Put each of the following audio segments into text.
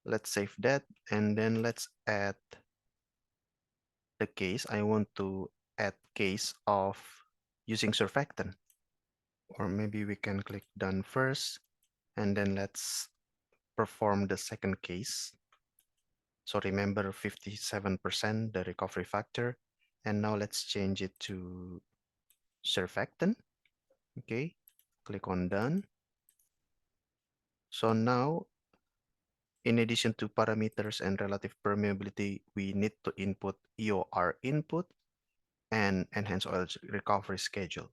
let's save that, and then let's add the case. I want to add case of using surfactant, or maybe we can click done first, and then let's perform the second case. So remember 57% the recovery factor, and now let's change it to surfactant. Okay, click on done. So now, in addition to parameters and relative permeability, we need to input EOR input and enhance oil recovery schedule.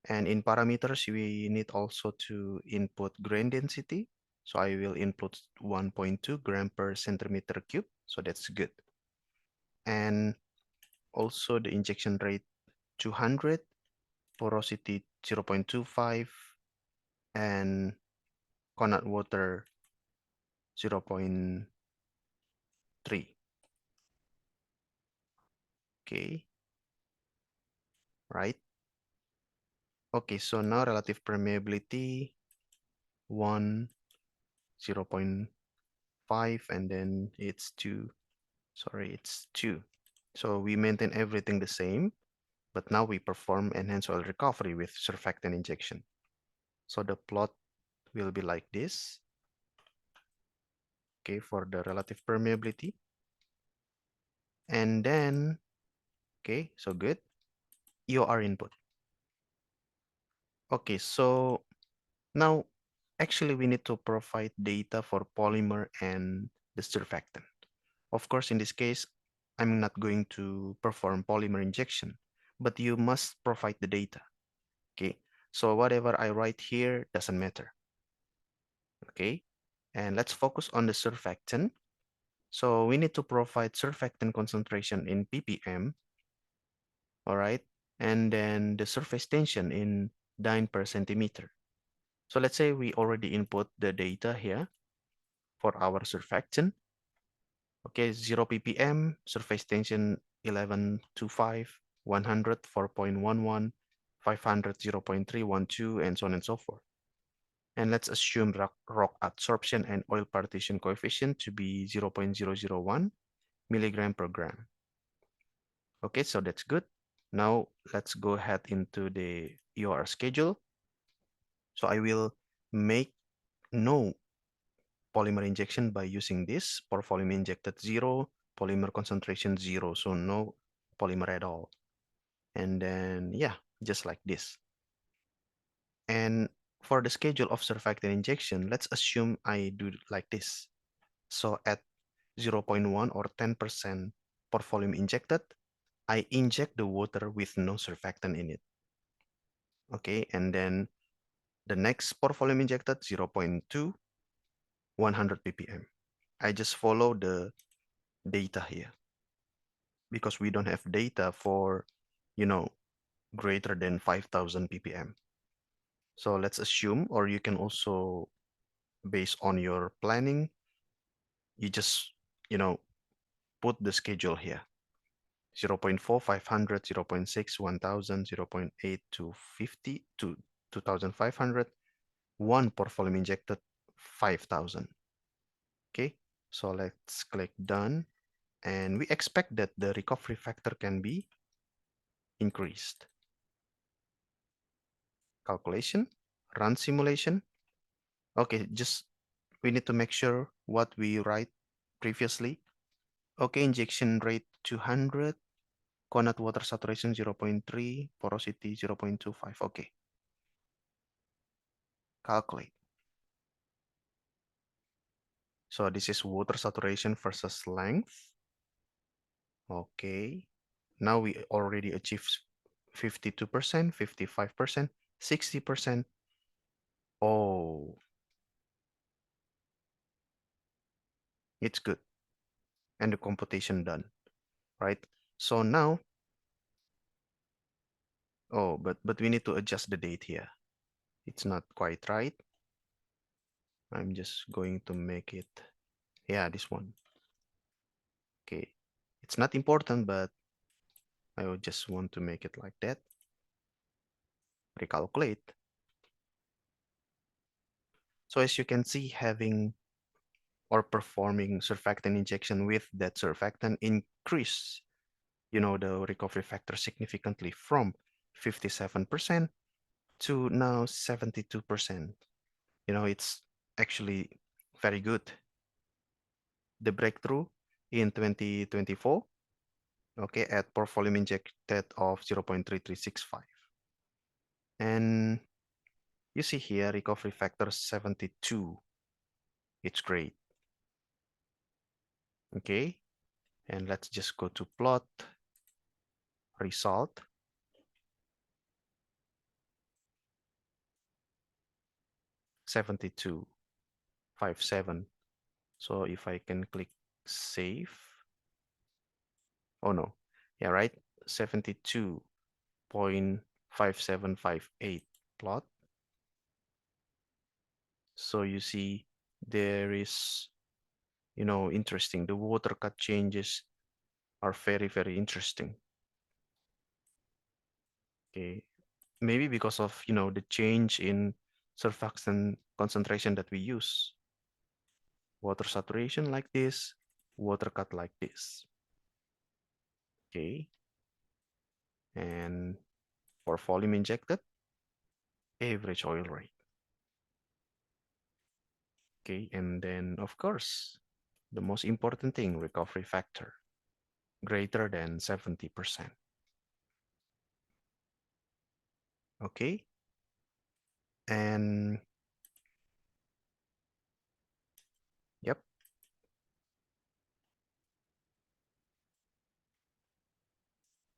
And in parameters, we need also to input grain density. So I will input 1.2 gram per centimeter cube. So that's good. And also the injection rate 200, porosity 0.25, and contact water 0.3. Okay, right? Okay, so now relative permeability 1, 0.5, and then it's 2. Sorry, it's 2. So we maintain everything the same, but now we perform enhanced oil recovery with surfactant injection. So the plot will be like this. Okay, for the relative permeability. And then, okay, so good. EOR input. Okay, so now actually we need to provide data for polymer and the surfactant. Of course, in this case, I'm not going to perform polymer injection, but you must provide the data. Okay, so whatever I write here doesn't matter. Okay, and let's focus on the surfactant. So we need to provide surfactant concentration in ppm, all right, and then the surface tension in dyne per centimeter. So let's say we already input the data here for our surfactant. Okay, 0 ppm, surface tension 1125, 100 4.11, 500 0.312, and so on and so forth. And let's assume rock adsorption and oil partition coefficient to be 0.001 milligram per gram. Okay, so that's good. Now let's go ahead into the EOR schedule. So I will make no polymer injection by using this. For volume injected 0, polymer concentration 0, so no polymer at all. And then, yeah, just like this. And for the schedule of surfactant injection, let's assume I do like this. So at 0.1 or 10% per volume injected, I inject the water with no surfactant in it. Okay, and then the next per volume injected 0.2, 100 ppm. I just follow the data here because we don't have data for, greater than 5,000 ppm. So let's assume, or you can also, based on your planning, you just, put the schedule here. 0.4, 500, 0.6, 1,000, 0.8 to 50 to 2,500, 1 per volume injected, 5,000. Okay, so let's click done. And we expect that the recovery factor can be increased. Calculation, run simulation. Okay, just we need to make sure what we write previously. Okay, injection rate 200, contact water saturation 0.3, porosity 0.25. Okay, calculate. So this is water saturation versus length. Okay, now we already achieved 52%, 55%, 60%. Oh, it's good. And the computation done, right? So now, oh, but we need to adjust the date here. It's not quite right. I'm just going to make it, yeah, this one. Okay, it's not important, but I would just want to make it like that. Recalculate. So as you can see, having or performing surfactant injection with that surfactant increase, the recovery factor significantly from 57% to now 72%. It's actually very good. The breakthrough in 2024, okay, at pore volume injected of 0.3365. And you see here, recovery factor 72. It's great. Okay, and let's just go to plot result. $72.57. So if I can click save, oh no, yeah, right, 72.5758 plot. So you see there is, interesting. The water cut changes are very, very interesting. Okay, maybe because of, the change in surfactant concentration that we use. Water saturation like this, water cut like this. Okay, and for volume injected, average oil rate. Okay, and then of course, the most important thing, recovery factor, greater than 70%. Okay, and yep,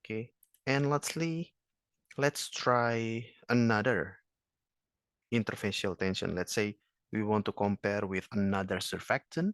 okay. And let's try another interfacial tension. Let's say we want to compare with another surfactant